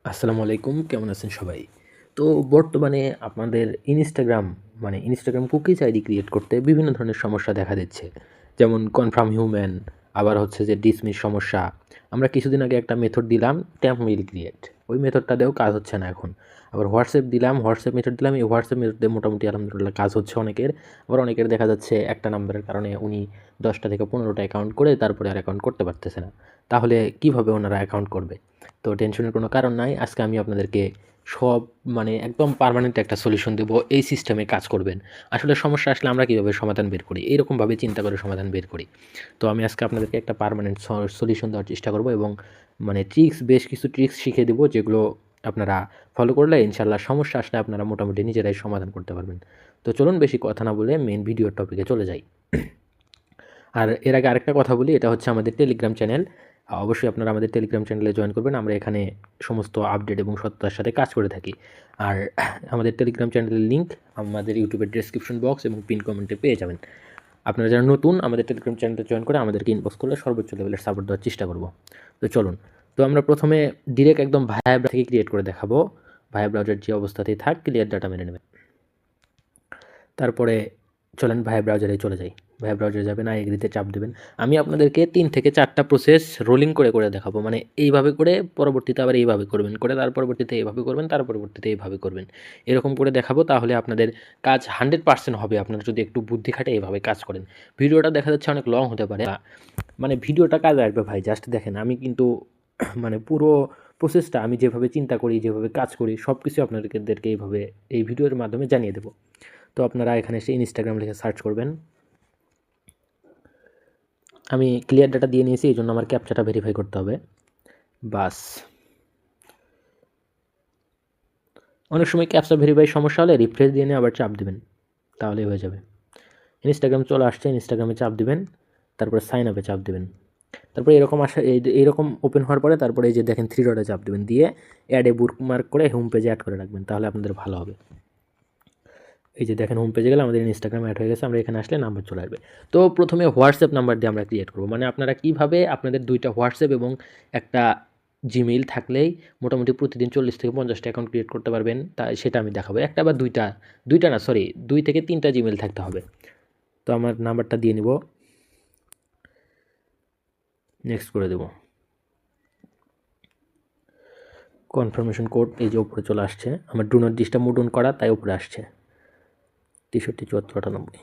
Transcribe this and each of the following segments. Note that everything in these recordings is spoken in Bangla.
আসসালামু আলাইকুম, কেমন আছেন সবাই? তো বর্তমানে আপনাদের ইনস্টাগ্রাম কুকিজ আইডি ক্রিয়েট করতে বিভিন্ন ধরনের সমস্যা দেখা দিচ্ছে। যেমন কনফার্ম হিউম্যান, আবার হচ্ছে যে ডিসমিস সমস্যা। আমরা কিছুদিন আগে একটা মেথড দিলাম ট্যাম্প মেইল ক্রিয়েট। ওই মেথডটা দিয়েও কাজ হচ্ছে না এখন। আবার হোয়াটসঅ্যাপ মেথড দিলাম, এই হোয়াটসঅ্যাপ মেথড দিয়ে মোটামুটি আলহামদুলিল্লাহ কাজ হচ্ছে অনেকের। আবার অনেকের দেখা যাচ্ছে একটা নাম্বারের কারণে উনি 10টা থেকে 15টা অ্যাকাউন্ট করে তারপরে আর অ্যাকাউন্ট করতে পারতেছে না। তাহলে কিভাবে ওনারা অ্যাকাউন্ট করবে? তো টেনশনের কোনো কারণ নাই। আজকে আমি আপনাদেরকে সব একদম পার্মানেন্ট একটা সলিউশন দেবো। এই সিস্টেমে কাজ করবেন। আসলে সমস্যা আসলে আমরা কীভাবে সমাধান বের করি, এইরকমভাবে চিন্তা করে সমাধান বের করি। তো আমি আজকে আপনাদেরকে একটা পার্মানেন্ট সলিউশন দেওয়ার চেষ্টা করব এবং বেশ কিছু ট্রিক্স শিখিয়ে দেবো, যেগুলো আপনারা ফলো করলে ইনশাল্লাহ সমস্যা আসলে আপনারা মোটামুটি নিজেরাই সমাধান করতে পারবেন। তো চলুন বেশি কথা না বলে মেইন ভিডিওর টপিকে চলে যাই। আর এর আগে আরেকটা কথা বলি, এটা হচ্ছে আমাদের টেলিগ্রাম চ্যানেল। অবশ্যই আপনারা আমাদের টেলিগ্রাম চ্যানেলে জয়েন করবেন। আমরা এখানে সমস্ত আপডেট এবং সত্যতার সাথে কাজ করে থাকি। আর আমাদের টেলিগ্রাম চ্যানেলের লিঙ্ক আমাদের ইউটিউবের ডেসক্রিপশন বক্স এবং পিন কমেন্টে পেয়ে যাবেন। আপনারা যারা নতুন আমাদের টেলিগ্রাম চ্যানেলে জয়েন করে আমাদেরকে ইনবক্স করলে সর্বোচ্চ লেভেলের সাপোর্ট দেওয়ার চেষ্টা করব। তো চলুন। তো আমরা প্রথমে ডিরেক্ট একদম ভায়া থেকে ক্রিয়েট করে দেখাবো। ভায়া ব্রাউজার যে অবস্থাতেই থাক, ক্লিয়ার ডাটা মেনে নেবেন। তারপরে চলেন ভায়া ব্রাউজারে চলে যাই। ভায়া ব্রাউজারে যাবেন, এগ্রিতে চাপ দেবেন। আমি আপনাদেরকে 3 থেকে 4টা প্রসেস রোলিং করে দেখাবো। এইভাবে করে পরবর্তীতে আবার এইভাবে করবেন, করে তার পরবর্তীতে এইভাবে করবেন, তার পরবর্তীতে এইভাবে করবেন। এরকম করে দেখাবো, তাহলে আপনাদের কাজ 100% হবে আপনারা যদি একটু বুদ্ধি খাটে এইভাবে কাজ করেন। ভিডিওটা দেখা যাচ্ছে অনেক লং হতে পারে, ভিডিওটা কাজে আসবে ভাই। জাস্ট দেখেন, আমি কিন্তু পুরো প্রসেসটা আমি যেভাবে চিন্তা করি, যেভাবে কাজ করি, সব কিছু আপনাদেরকে এইভাবে এই ভিডিওর মাধ্যমে জানিয়ে দেবো। তো আপনারা এখানে এসে ইনস্টাগ্রাম লিখে সার্চ করবেন। আমি ক্লিয়ার ডাটা দিয়ে নিয়েছি, এই জন্য আমার ক্যাপচাটা ভেরিফাই করতে হবে। বাস, অনেক সময় ক্যাপচা ভেরিফাই সমস্যা হলে রিফ্রেশ দিয়ে নিয়ে আবার চাপ দেবেন, তাহলেই হয়ে যাবে। ইনস্টাগ্রাম চলে আসছে, ইনস্টাগ্রামে চাপ দিবেন, তারপরে সাইন আপে চাপ দেবেন। তারপরে এরকম ওপেন হওয়ার পরে তারপরে এই যে দেখেন 3 ডটে চাপ দেবেন, দিয়ে অ্যাডে বুকমার্ক করে হোম পেজে অ্যাড করে রাখবেন, তাহলে আপনাদের ভালো হবে। এই যে দেখেন হোম পেজে গেলে আমাদের ইনস্টাগ্রাম অ্যাড হয়ে গেছে। আমরা এখানে আসলে নাম্বার চলে আসবে। তো প্রথমে হোয়াটসঅ্যাপ নাম্বার দিয়ে আমরা ক্রিয়েট করবো। আপনারা কীভাবে আপনাদের 2টা হোয়াটসঅ্যাপ এবং একটা জিমেইল থাকলেই মোটামুটি প্রতিদিন 40 থেকে 50টা অ্যাকাউন্ট ক্রিয়েট করতে পারবেন, সেটা আমি দেখাবো। একটা বা দুইটা না, সরি, 2 থেকে 3টা জিমেইল থাকতে হবে। তো আমার নাম্বারটা দিয়ে নিব, নেক্সট করে দেব। কনফার্মেশন কোড এই যে উপরে চলে আসছে। আমার do not disturb mode on করা, তাই উপরে আসছে 637498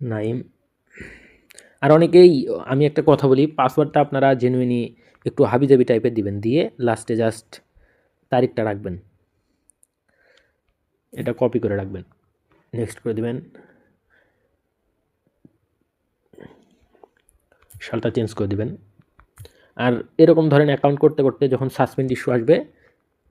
নাইম। আর অনেকেই, আমি একটা কথা বলি, পাসওয়ার্ডটা আপনারা জেনুইনি একটু হাবিজাবি টাইপের দিবেন, দিয়ে লাস্টে জাস্ট তারিখটা রাখবেন, এটা কপি করে রাখবেন। নেক্সট করে দিবেন, সালটা চেঞ্জ করে দিবেন। আর এরকম ধরেন অ্যাকাউন্ট করতে করতে যখন সাসপেন্ড ইস্যু আসবে,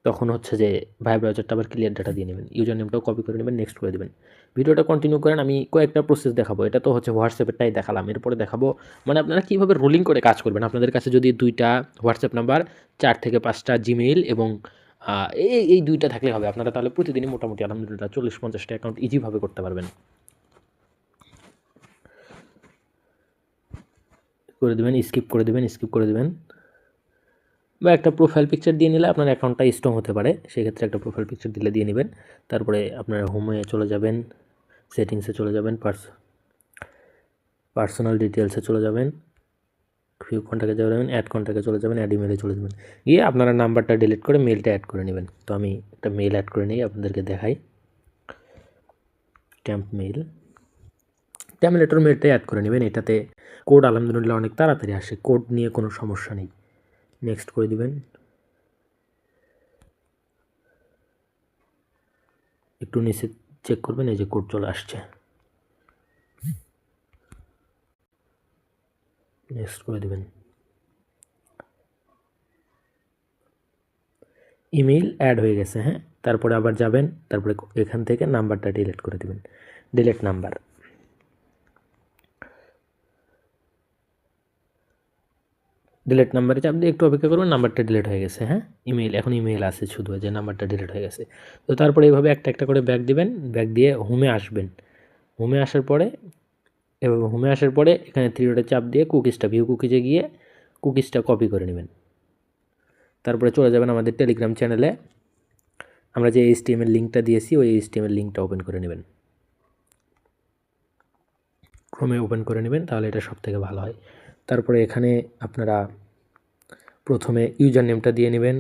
তখন হচ্ছে যে ভায়া ব্রাউজারটা আবার ক্লিয়ার ডাটা দিয়ে নেবেন, ইউজার নেমটাও কপি করে নেবেন, নেক্সট করে দেবেন। ভিডিওটা কন্টিনিউ করেন, আমি কয়েকটা প্রসেস দেখাবো। এটা তো হচ্ছে হোয়াটসঅ্যাপেরটাই দেখালাম, এরপরে দেখাবো আপনারা কীভাবে রোলিং করে কাজ করবেন। আপনাদের কাছে যদি 2টা হোয়াটসঅ্যাপ নাম্বার, 4 থেকে 5টা জিমেইল এবং এই 2টা থাকলে হবে। আপনারা তাহলে প্রতিদিনই মোটামুটি আলহামদুলিল্লাহ 40-50টা অ্যাকাউন্ট ইজিভাবে করতে পারবেন। করে দেবেন, স্কিপ করে দেবেন। বা একটা প্রোফাইল পিকচার দিয়ে নিলে আপনার অ্যাকাউন্টটা স্ট্রং হতে পারে, সেক্ষেত্রে একটা প্রোফাইল পিকচার দিয়ে নেবেন। তারপরে আপনারা হোমে চলে যাবেন, সেটিংসে চলে যাবেন, পার্সোনাল ডিটেলসে চলে যাবেন, ভিউ কন্ট্যাক্টে যাবেন, অ্যাড কন্ট্যাক্টে চলে যাবেন, অ্যাড ইমেলে চলে যাবেন, গিয়ে আপনারা নাম্বারটা ডিলিট করে মেলটা অ্যাড করে নেবেন। তো আমি একটা মেল অ্যাড করে নিই, আপনাদেরকে দেখাই। ট্যাম্পলেটর মেলটাই অ্যাড করে নেবেন। এটাতে কোড আলহামদুলিল্লাহ অনেক তাড়াতাড়ি আসে, কোড নিয়ে কোনো সমস্যা নেই। নেক্সট করে দিবেন, একটু নিচে চেক করবেন, এই যে কোড চলে আসছে। নেক্সট করে দেবেন, ইমেইল অ্যাড হয়ে গেছে। হ্যাঁ, তারপরে আবার যাবেন, তারপরে এখান থেকে নাম্বারটা ডিলিট করে দেবেন, ডিলিট নাম্বার। ডিলিট নাম্বারে চাপ দিয়ে একটু অপেক্ষা করবেন, নাম্বারটা ডিলিট হয়ে গেছে। হ্যাঁ, এখন ইমেইল আছে শুধু, যে নাম্বারটা ডিলিট হয়ে গেছে। তো তারপরে এইভাবে একটা একটা করে ব্যাক দিবেন, ব্যাক দিয়ে হোমে আসবেন। হোমে আসার পরে এখানে 3 ডটে চাপ দিয়ে ভিউ কুকিজে গিয়ে কুকিজটা কপি করে নেবেন। তারপরে চলে যাবেন আমাদের টেলিগ্রাম চ্যানেলে, আমরা যে HTML লিঙ্কটা দিয়েছি ওই HTML লিঙ্কটা ওপেন করে নেবেন, ক্রোমে ওপেন করে নেবেন, তাহলে এটা সবথেকে ভালো হয়। তারপরে এখানে আপনারা প্রথমে ইউজার নেমটা দিয়ে নেবেন,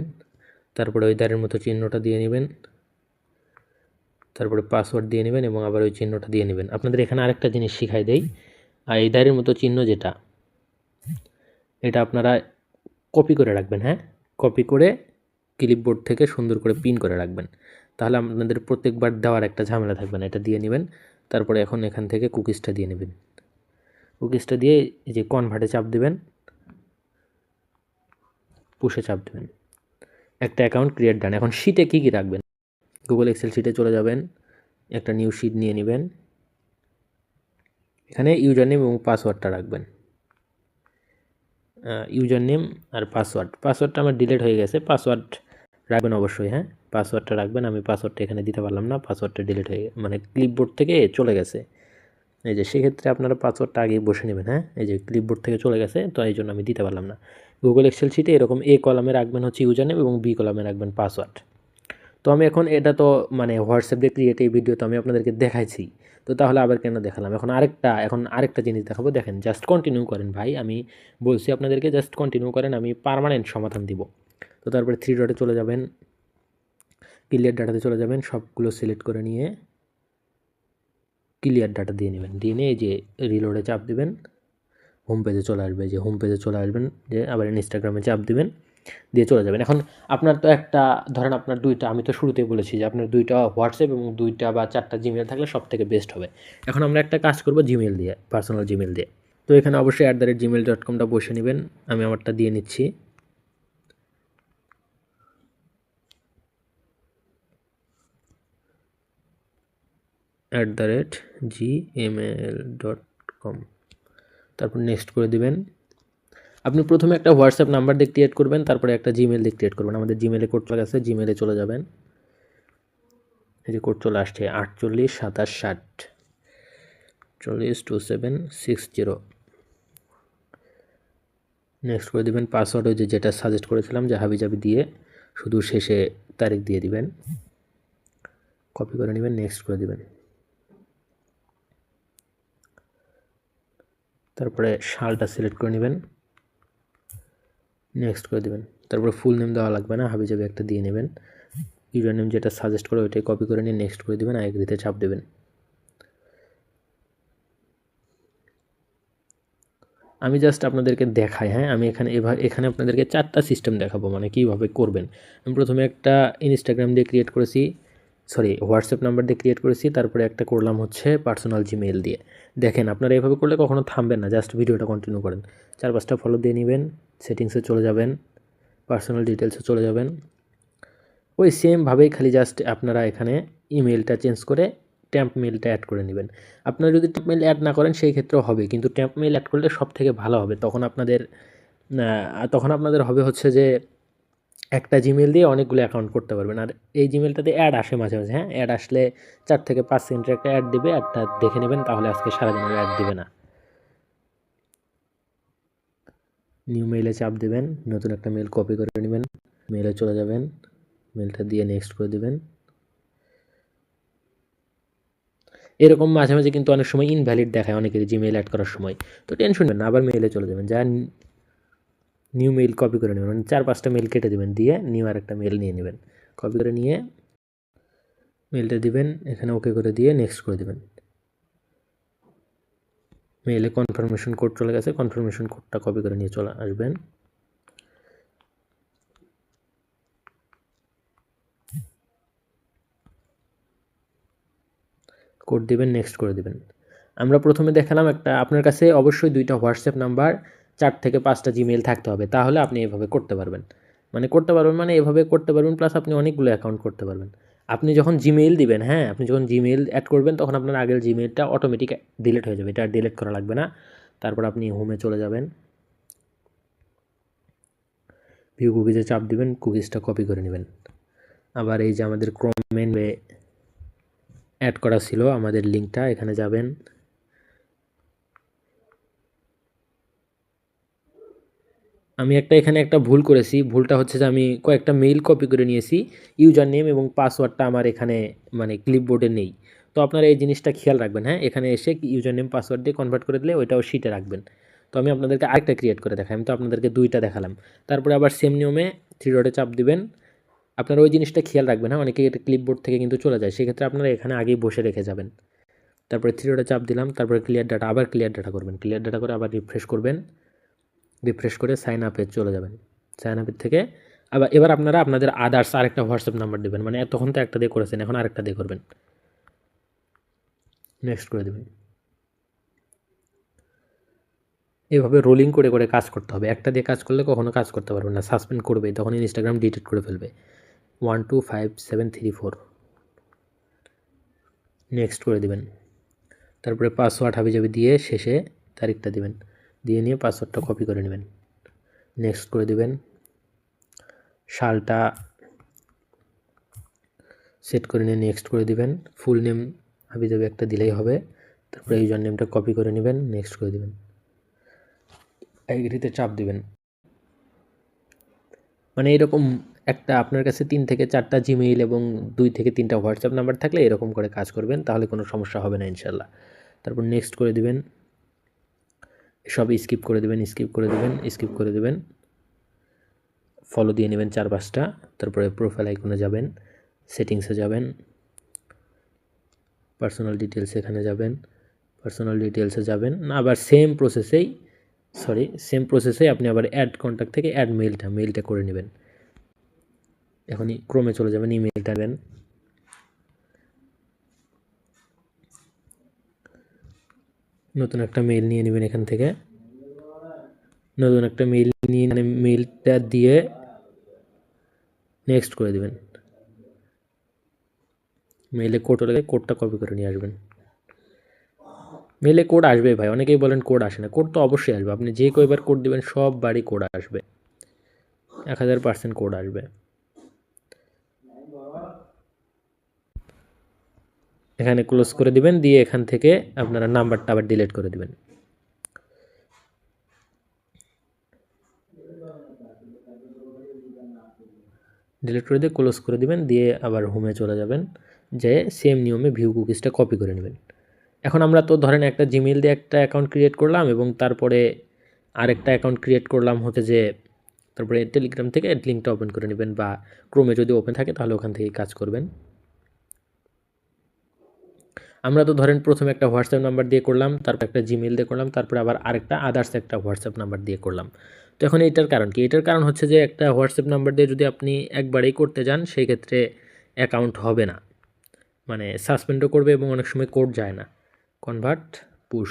তারপরে ওই দাঁড়ের মতো চিহ্নটা দিয়ে নেবেন, তারপরে পাসওয়ার্ড দিয়ে নেবেন এবং আবার ওই চিহ্নটা দিয়ে নেবেন। আপনাদের এখানে আরেকটা জিনিস শিখাই দেই, আর এই দাঁড়ের মতো চিহ্ন যেটা, এটা আপনারা কপি করে রাখবেন। হ্যাঁ, কপি করে ক্লিপবোর্ড থেকে সুন্দর করে পিন করে রাখবেন, তাহলে আপনাদের প্রত্যেকবার দেওয়ার একটা ঝামেলা থাকবে না। এটা দিয়ে নেবেন, তারপরে এখন এখান থেকে কুকিজটা দিয়ে নেবেন। কুকিজটা দিয়ে এই যে কনভার্টে চাপ দেবেন, পুশে চাপ দেবেন, একটা অ্যাকাউন্ট ক্রিয়েট ডান। এখন শিটে কী কী রাখবেন, গুগল এক্সেল শিটে চলে যাবেন, একটা নিউ শিট নিয়ে নেবেন, এখানে ইউজার নেম এবং পাসওয়ার্ডটা রাখবেন। ইউজার নেম আর পাসওয়ার্ডটা আমার ডিলিট হয়ে গেছে, পাসওয়ার্ড রাখবেন অবশ্যই। হ্যাঁ, পাসওয়ার্ডটা রাখবেন, আমি পাসওয়ার্ডটা এখানে দিতে পারলাম না, পাসওয়ার্ডটা ডিলিট হয়ে মানে ক্লিপবোর্ড থেকে চলে গেছে। এই যে সেক্ষেত্রে আপনারা পাসওয়ার্ডটা আগেই বসে নেবেন। হ্যাঁ, এই যে ক্লিপবোর্ড থেকে চলে গেছে, তো এই জন্য আমি দিতে পারলাম না। গুগল এক্সেল শিটে এরকম A কলামে রাখবেন হচ্ছে ইউজার নেম এবং B কলামে রাখবেন পাসওয়ার্ড। তো আমি এখন এটা তো মানে হোয়াটসঅ্যাপ দিয়ে ক্রিয়েট এই ভিডিও তো আমি আপনাদেরকে দেখাইছি, তো তাহলে আবার কেন দেখালাম? এখন আরেকটা জিনিস দেখাবো। দেখেন, জাস্ট কন্টিনিউ করেন ভাই, আমি বলছি আপনাদেরকে জাস্ট কন্টিনিউ করেন, আমি পার্মানেন্ট সমাধান দিব। তো তারপরে 3 ডটে চলে যাবেন, ক্লিয়ার ডাটাতে চলে যাবেন, সবগুলো সিলেক্ট করে নিয়ে ক্লিয়ার ডাটা দিয়ে নেবেন, দিয়ে নিয়ে এই যে রিলোডে চাপ দেবেন, হোম পেজে চলে আসবে, যে হোম পেজে চলে আসবেন, যে আবার ইনস্টাগ্রামে চাপ দিবেন, দিয়ে চলে যাবেন। এখন আপনার তো একটা ধরেন আপনার দুইটা, আমি তো শুরুতেই বলেছি যে আপনার দুইটা হোয়াটসঅ্যাপ এবং 2টা বা 4টা জিমেল থাকলে সব থেকে বেস্ট হবে। এখন আমরা একটা কাজ করব জিমেল দিয়ে, পার্সোনাল জিমেল দিয়ে। তো এখানে অবশ্যই @gmail.comটা বসে নেবেন, আমি আমারটা দিয়ে নিচ্ছি। @gmail.com, তারপর নেক্সট করে দিবেন। আপনি প্রথমে একটা হোয়াটসঅ্যাপ নাম্বার দিয়ে ক্রিয়েট করবেন, তারপরে একটা জিমেল দিয়ে ক্রিয়েট করবেন। আমাদের জিমেলে কোড চলে গেছে, জিমেলে চলে যাবেন, এই যে কোড চলে আসছে 482760 402760। নেক্সট করে দেবেন পাসওয়ার্ড, ওই যেটা সাজেস্ট করেছিলাম যে হাবিজাবি দিয়ে, শুধু শেষে তারিখ দিয়ে দিবেন, কপি করে নেবেন, নেক্সট করে দিবেন। তারপরে সালটা সিলেক্ট করে নেবেন, নেক্সট করে দেবেন। তারপরে ফুল নেম দেওয়া লাগবে না, হাবিজাবি একটা দিয়ে নেবেন, ইউজার নেম যেটা সাজেস্ট করে ওইটাই কপি করে নিয়ে নেক্সট করে দেবেন, আর এগ্রিতে চাপ দেবেন। আমি জাস্ট আপনাদেরকে দেখাই। হ্যাঁ, আমি এখানে আপনাদেরকে 4টা সিস্টেম দেখাবো, মানে কীভাবে করবেন। আমি প্রথমে একটা ইনস্টাগ্রাম দিয়ে ক্রিয়েট করেছি, হোয়াটসঅ্যাপ নাম্বার দিয়ে ক্রিয়েট করেছি, তারপরে একটা করলাম হচ্ছে পার্সোনাল জিমেইল দিয়ে। দেখেন, আপনারা এভাবে করলে কখনো থামবেন না, জাস্ট ভিডিওটা কন্টিনিউ করেন। 4-5টা ফলো দিয়ে নেবেন, সেটিংসে চলে যাবেন, পার্সোনাল ডিটেলসে চলে যাবেন, ওই সেমভাবেই খালি জাস্ট আপনারা এখানে ইমেলটা চেঞ্জ করে ট্যাম্প মেলটা অ্যাড করে নেবেন। আপনারা যদি ট্যাম্প মেল অ্যাড না করেন সেই ক্ষেত্রেও হবে, কিন্তু ট্যাম্প মেল অ্যাড করলে সব থেকে ভালো হবে। তখন আপনাদের হবে হচ্ছে যে একটা জিমেল দিয়ে অনেকগুলো অ্যাকাউন্ট করতে পারবেন। আর এই জিমেলটাতে অ্যাড আসে মাঝে মাঝে। হ্যাঁ, অ্যাড আসলে 4 থেকে 5 সেকেন্ডের একটা অ্যাড দিবে, অ্যাডটা দেখে নেবেন, তাহলে আজকে সারাদিনের অ্যাড দিবে না। নিউ মেইলে চাপ দেবেন, নতুন একটা মেল কপি করে নেবেন, মেলে চলে যাবেন, মেলটা দিয়ে নেক্সট করে দেবেন। এরকম মাঝে মাঝে কিন্তু অনেক সময় ইনভ্যালিড দেখায় অনেকেরই জিমেইল অ্যাড করার সময়, তো টেনশন নেবেন না, আবার মেইলে চলে যাবেন, যা নিউ মেইল কপি করে নেবেন, মানে 4-5টা মেইল কেটে দেবেন, দিয়ে নিউ আর একটা মেইল নিয়ে নেবেন, কপি করে নিয়ে মেইলটা দিবেন, এখানে ওকে করে দিয়ে নেক্সট করে দেবেন। মেইলে কনফার্মেশন কোড চলে গেছে, কনফার্মেশন কোডটা কপি করে নিয়ে চলে আসবেন। কোড দিবেন, নেক্সট করে দিবেন। আমরা প্রথমে দেখালাম একটা, আপনার কাছে অবশ্যই 2টা হোয়াটসঅ্যাপ নাম্বার, 4 থেকে 5টা জিমেইল থাকতে হবে, তাহলে আপনি এভাবে করতে পারবেন। মানে এভাবে করতে পারবেন, প্লাস আপনি অনেকগুলো অ্যাকাউন্ট করতে পারবেন। আপনি যখন জিমেইল দিবেন, হ্যাঁ, আপনি যখন জিমেইল অ্যাড করবেন তখন আপনার আগের জিমেইলটা অটোমেটিক ডিলিট হয়ে যাবে, এটা আর ডিলিট করা লাগবে না। তারপর আপনি হোমে চলে যাবেন, ভিউ কুকিজে চাপ দিবেন, কুকিজটা কপি করে নেবেন। আবার এই যে আমাদের ক্রমে অ্যাড করা ছিল আমাদের লিঙ্কটা, এখানে যাবেন, আমি এখানে একটা ভুল করেছি। ভুলটা হচ্ছে যে আমি কয়েকটা মেইল কপি করে নিয়েছি। ইউজার নেম এবং পাসওয়ার্ডটা আমার এখানে মানে ক্লিপবোর্ডে নেই। তো আপনারা এই জিনিসটা খেয়াল রাখবেন, হ্যাঁ? এখানে এসে ইউজার নেম পাসওয়ার্ড দিয়ে কনভার্ট করে দিলে ওইটাও শিটে রাখবেন। তো আমি আপনাদেরকে আরেকটা ক্রিয়েট করে দেখাই। আমি তো আপনাদেরকে ২ টা দেখালাম। তারপরে আবার সেম নিয়মে 3 ডটে চাপ দিবেন। আপনারা ওই জিনিসটা খেয়াল রাখবেন, হ্যাঁ? অনেকে এটা ক্লিপবোর্ড থেকে কিন্তু চলে যায়। সেক্ষেত্রে আপনারা এখানে আগেই বসে রেখে যাবেন। তারপরে 3 ডটে চাপ দিলাম। তারপরে ক্লিয়ার ডাটা, আবার ক্লিয়ার ডাটা করবেন। ক্লিয়ার ডাটা করে আবার রিফ্রেশ করবেন। রিফ্রেশ করে সাইন আপে চলে যাবেন। সাইন আপের থেকে এবার আপনারা আপনাদের আদার্স আরেকটা হোয়াটসঅ্যাপ নাম্বার দেবেন। মানে তখন তো একটা দিয়ে করেছেন, এখন আরেকটা দিয়ে করবেন। নেক্সট করে দেবেন। এভাবে রোলিং করে করে কাজ করতে হবে। একটা দিয়ে কাজ করলে কখনো কাজ করতে পারবেন না, সাসপেন্ড করবে, তখন ইনস্টাগ্রাম ডিলিট করে ফেলবে। 1 2 5 7 3 4 নেক্সট করে দেবেন। তারপরে পাসওয়ার্ড হাবিজাবি দিয়ে শেষে তারিখটা দিবেন, দিয়ে নিয়ে পাসওয়ার্ডটা কপি করে নেবেন। নেক্সট করে দেবেন। সালটা সেট করে নিয়ে নেক্সট করে দিবেন। ফুল নেম হাবিজাবি একটা দিলেই হবে। তারপরে ইউজার নেমটা কপি করে নেবেন, নেক্সট করে দিবেন। এগ্রিতে চাপ দিবেন। মানে এরকম একটা আপনার কাছে 3 থেকে 4টা জিমেইল এবং 2 থেকে 3টা হোয়াটসঅ্যাপ নাম্বার থাকলে এরকম করে কাজ করবেন, তাহলে কোনো সমস্যা হবে না ইনশাল্লাহ। তারপর নেক্সট করে দিবেন। সব স্কিপ করে দেবেন, স্কিপ করে দেবেন, স্কিপ করে দেবেন। ফলো দিয়ে নেবেন 4-5টা। তারপরে প্রোফাইল আইকনে যাবেন, সেটিংসে যাবেন, পার্সোনাল ডিটেলস এখানে যাবেন, পার্সোনাল ডিটেলসে যাবেন। আবার সেম প্রসেসেই আপনি আবার অ্যাড কন্ট্যাক্ট থেকে অ্যাড মেইলটা করে নেবেন। এখনই ক্রোমে চলে যাবেন, ইমেইলটা দেবেন। নতুন একটা মেইল নিয়ে নেবেন এখান থেকে। নতুন একটা মেইল নিয়ে মানে মেইলটা দিয়ে নেক্সট করে দেবেন। মেইলে কোড হলে কোডটা কপি করে নিয়ে আসবেন। মেইলে কোড আসবে ভাই, অনেকেই বলেন কোড আসে না। কোড তো অবশ্যই আসবে। আপনি যে কয়বার কোড দিবেন সব বারই কোড আসবে, 1000% কোড আসবে। এখানে ক্লোজ করে দিবেন, দিয়ে এখান থেকে আপনারা নাম্বারটা আবার ডিলিট করে দিবেন। ডিলিট করে দিয়ে ক্লোজ করে দিবেন, দিয়ে আবার হোমে চলে যাবেন, যে সেম নিয়মে ভিউ কুকিজটা কপি করে নেবেন। এখন আমরা তো ধরেন একটা জিমেইল দিয়ে একটা অ্যাকাউন্ট ক্রিয়েট করলাম এবং তারপরে আরেকটা অ্যাকাউন্ট ক্রিয়েট করলাম হচ্ছে যে, তারপরে টেলিগ্রাম থেকে লিঙ্কটা ওপেন করে নেবেন, বা ক্রোমে যদি ওপেন থাকে তাহলে ওখান থেকেই কাজ করবেন। আমরা তো ধরেন প্রথমে একটা হোয়াটসঅ্যাপ নাম্বার দিয়ে করলাম, তারপর একটা জিমেইল দিয়ে করলাম, তারপরে আবার আরেকটা আদার্স একটা হোয়াটসঅ্যাপ নাম্বার দিয়ে করলাম। তো এখন এটার কারণ কি? এটার কারণ হচ্ছে যে একটা হোয়াটসঅ্যাপ নাম্বার দিয়ে যদি আপনি একবারেই করতে যান সেই ক্ষেত্রে অ্যাকাউন্ট হবে না, মানে সাসপেন্ডও করবে এবং অনেক সময় কোড যায় না। কনভার্ট পুশ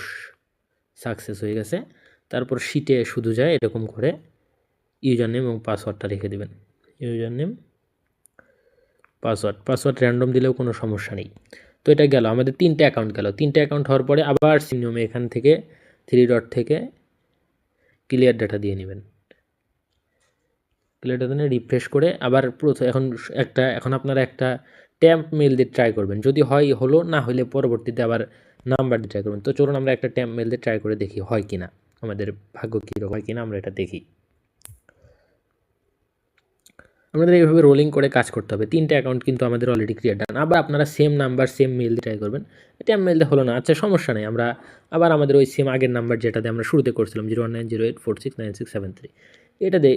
সাকসেস হয়ে গেছে। তারপর শিটে শুধু যায় এরকম করে ইউজার নেম এবং পাসওয়ার্ডটা রেখে দেবেন। ইউজার নেম, পাসওয়ার্ড র্যান্ডম দিলেও কোনো সমস্যা নেই। তো এটা গেল আমাদের 3টে অ্যাকাউন্ট গেল। 3টে অ্যাকাউন্ট হওয়ার পরে আবার সেম নিয়মে এখান থেকে 3 ডট থেকে ক্লিয়ার ডাটা দিয়ে নেবেন। ক্লিয়ার ডাটা নিয়ে রিফ্রেশ করে আবার এখন আপনারা একটা ট্যাম্প মেল দিয়ে ট্রাই করবেন। যদি হয় হলো, না হলে পরবর্তীতে আবার নাম্বার দিয়ে ট্রাই করবেন। তো চলুন আমরা একটা ট্যাম্প মেল দিয়ে ট্রাই করে দেখি হয় কিনা, আমাদের ভাগ্য কীরকম হয় কিনা আমরা এটা দেখি। আমাদের এইভাবে রোলিং করে কাজ করতে হবে। 3টে অ্যাকাউন্ট কিন্তু আমাদের অলরেডি ক্রিয়েট ডান। আবার আপনারা সেম নাম্বার সেম মেল দিয়ে ট্রাই করবেন। ট্যাম্প মেল দিয়ে হলো না, আচ্ছা সমস্যা নেই, আমরা আবার আমাদের ওই সেম আগের নাম্বার যেটাতে আমরা শুরুতে করছিলাম 01908469673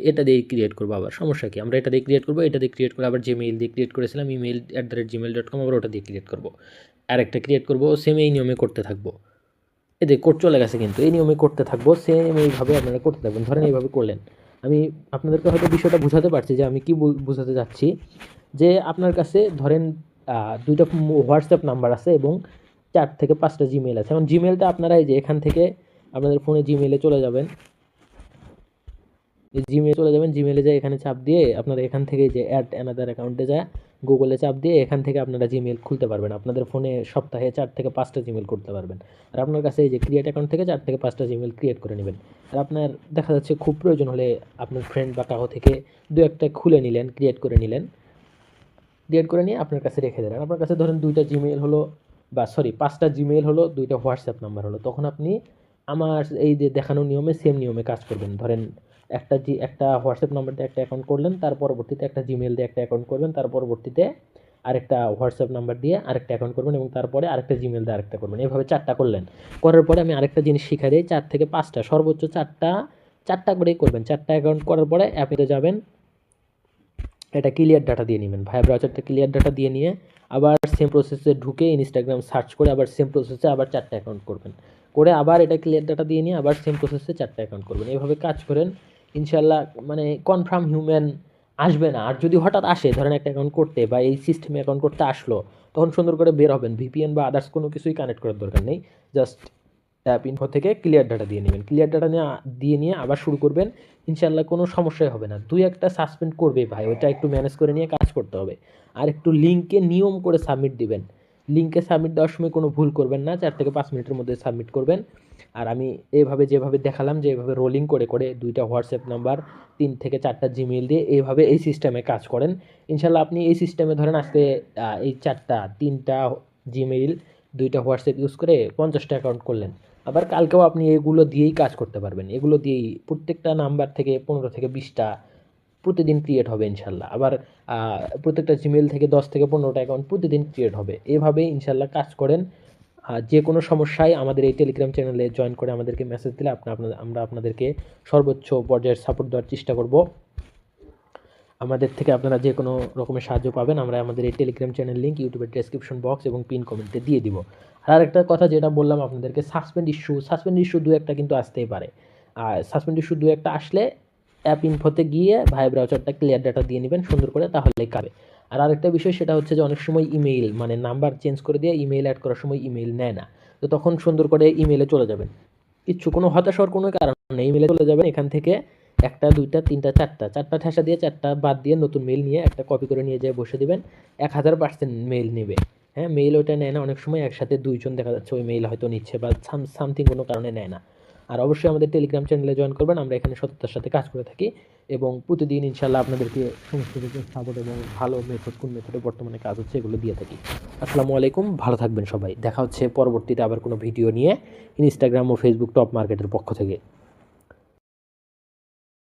এটা দিয়ে ক্রিয়েট করবো। আবার সমস্যা কি? আমরা এটা দিয়ে ক্রিয়েট করবো, এটা দিয়ে ক্রিয়েট করে আবার যে মেইল দিয়ে ক্রিয়েট করেছিলাম email@gmail.com আবার ওটা দিয়ে ক্রিয়েট করবো, আরেকটা ক্রিয়েট করবো, সেম এই নিয়মে করতে থাকবো। এতে কোড চলে গেছে, কিন্তু এই নিয়মে করতে থাকবো, সেম এইভাবে আপনারা করতে থাকবেন। ধরেন এইভাবে করলেন, আমি আপনাদেরকে হয়তো বিষয়টা বোঝাতে পারছি যে আমি কি বোঝাতে যাচ্ছি। যে আপনার কাছে ধরেন 2টা হোয়াটসঅ্যাপ নাম্বার আছে এবং 4 থেকে 5টা জিমেইল আছে। এখন জিমেইলটা আপনারা এই যে এখান থেকে আপনাদের ফোনে জিমেইলে চলে যাবেন, জিমেইলে যায় এখানে চাপ দিয়ে আপনারা এখান থেকে যে অ্যাড অ্যানাদার অ্যাকাউন্টে যায় গুগলে চাপ দিয়ে এখান থেকে আপনারা জিমেইল খুলতে পারবেন। আপনাদের ফোনে সপ্তাহে 4 থেকে 5টা জিমেইল করতে পারবেন। আর আপনার কাছে এই যে ক্রিয়েট অ্যাকাউন্ট থেকে 4 থেকে 5টা জিমেইল ক্রিয়েট করে নেবেন। আর আপনার দেখা যাচ্ছে খুব প্রয়োজন হলে আপনার ফ্রেন্ড বা কাহো থেকে 2-1টা খুলে নিলেন, ক্রিয়েট করে নিয়ে আপনার কাছে রেখে দিলেন। আপনার কাছে ধরেন 2টা জিমেইল হলো, 5টা জিমেইল হলো, 2টা হোয়াটসঅ্যাপ নাম্বার হলো, তখন আপনি আমার এই যে দেখানো নিয়মে সেম নিয়মে কাজ করবেন। ধরেন একটা হোয়াটসঅ্যাপ নাম্বার দিয়ে একটা অ্যাকাউন্ট করলেন, তার পরবর্তীতে একটা জিমেল দিয়ে একটা অ্যাকাউন্ট করবেন, তার পরবর্তীতে আরেকটা হোয়াটসঅ্যাপ নাম্বার দিয়ে আরেকটা অ্যাকাউন্ট করবেন এবং তারপরে আরেকটা জিমেল দিয়ে আরেকটা করবেন। এভাবে 4টা করলেন। করার পরে আমি আরেকটা জিনিস শিখাই দিই, 4 থেকে 5টা, সর্বোচ্চ 4টা করেই করবেন। 4টা অ্যাকাউন্ট করার পরে অ্যাপে যাবেন, এটা ক্লিয়ার ডাটা দিয়ে নেবেন। ভায়া ব্রাউজারটা ক্লিয়ার ডাটা দিয়ে নিয়ে আবার সেম প্রসেসে ঢুকে ইনস্টাগ্রাম সার্চ করে আবার সেম প্রসেসে আবার 4টা অ্যাকাউন্ট করবেন। করে আবার এটা ক্লিয়ার ডাটা দিয়ে নিয়ে আবার সেম প্রসেসে 4টা অ্যাকাউন্ট করবেন। এইভাবে কাজ করেন, ইনশাল্লাহ মানে কনফার্ম হিউম্যান আসবে না। আর যদি হঠাৎ আসে, ধরেন একটা অ্যাকাউন্ট করতে বা এই সিস্টেমে অ্যাকাউন্ট করতে আসলো, তখন সুন্দর করে বের হবেন। ভিপিএন বা আদার্স কোনো কিছুই কানেক্ট করার দরকার নেই, জাস্ট অ্যাপ ইনফো থেকে ক্লিয়ার ডাটা দিয়ে নেবেন। ক্লিয়ার ডাটা দিয়ে নিয়ে আবার শুরু করবেন, ইনশাল্লাহ কোনো সমস্যাই হবে না। 2-1টা সাসপেন্ড করবে ভাই, ওইটা একটু ম্যানেজ করে নিয়ে কাজ করতে হবে। আর একটু লিঙ্কে নিয়ম করে সাবমিট দিবেন। লিঙ্কে সাবমিট দেওয়ার সময় কোনো ভুল করবেন না, 4 থেকে 5 মিনিটের মধ্যে সাবমিট করবেন। আর আমি যেভাবে দেখালাম যে এইভাবে রোলিং করে করে 2টা হোয়াটসঅ্যাপ নাম্বার, 3 থেকে 4টা জিমেইল দিয়ে এইভাবে এই সিস্টেমে কাজ করেন, ইনশাল্লাহ আপনি এই সিস্টেমে ধরেন আজকে এই 3টা জিমেইল, 2টা হোয়াটসঅ্যাপ ইউজ করে 50টা অ্যাকাউন্ট করলেন। আবার কালকেও আপনি এগুলো দিয়েই কাজ করতে পারবেন। এগুলো দিয়েই প্রত্যেকটা নাম্বার থেকে 15 থেকে 20টা প্রতিদিন ক্রিয়েট হবে ইনশাল্লাহ। আবার প্রত্যেকটা জিমেল থেকে 10 থেকে 15টা অ্যাকাউন্ট প্রতিদিন ক্রিয়েট হবে। এভাবেই ইনশাল্লাহ কাজ করেন। যে কোনো সমস্যায় আমাদের এই টেলিগ্রাম চ্যানেলে জয়েন করে আমাদেরকে মেসেজ দিলে আমরা আপনাদেরকে সর্বোচ্চ পর্যায়ের সাপোর্ট দেওয়ার চেষ্টা করব। আমাদের থেকে আপনারা যে কোনো রকমের সাহায্য পাবেন, আমরা আমাদের এই টেলিগ্রাম চ্যানেল লিঙ্ক ইউটিউবের ডেসক্রিপশন বক্স এবং পিন কমেন্টে দিয়ে দিব। আর একটা কথা যেটা বললাম আপনাদেরকে, সাসপেন্ড ইস্যু 2-1টা কিন্তু আসতেই পারে। আর সাসপেন্ড ইস্যু 2-1টা আসলে অ্যাপ ইনফোতে গিয়ে ভাই ব্রাউজারটা ক্লিয়ার ডাটা দিয়ে নেবেন সুন্দর করে, তাহলেই কাবে। আর আরেকটা বিষয় সেটা হচ্ছে যে অনেক সময় ইমেইল মানে নাম্বার চেঞ্জ করে দিয়ে ইমেইল অ্যাড করার সময় ইমেইল নেয় না, তো তখন সুন্দর করে ইমেইলে চলে যাবেন। কোনো হতাশ হওয়ার কোনো কারণ নেই, ইমেইলে চলে যাবেন। এখান থেকে 1টা 2টা 3টা 4টা ঠেসা দিয়ে 4টা বাদ দিয়ে নতুন মেইল নিয়ে একটা কপি করে নিয়ে যেয়ে বসে দিবেন। 1000% মেইল নেবে। হ্যাঁ, মেইল ওটা নেয় না, অনেক সময় একসাথে 2 জন দেখা যাচ্ছে ওই মেইল হয়তো নিচ্ছে বা সামথিং কোনো কারণে নেয় না। আর অবশ্যই আমাদের টেলিগ্রাম চ্যানেলে জয়েন করবেন, আমরা এখানে সততার সাথে কাজ করে থাকি এবং প্রতিদিন ইনশাল্লাহ আপনাদেরকে সমস্ত কিছু সাপোর্ট এবং ভালো কোন মেথডে বর্তমানে কাজ হচ্ছে এগুলো দিয়ে থাকি। আসসালামু আলাইকুম, ভালো থাকবেন সবাই। দেখা হচ্ছে পরবর্তীতে আবার কোনো ভিডিও নিয়ে ইনস্টাগ্রাম ও ফেসবুক টপ মার্কেটের পক্ষ থেকে।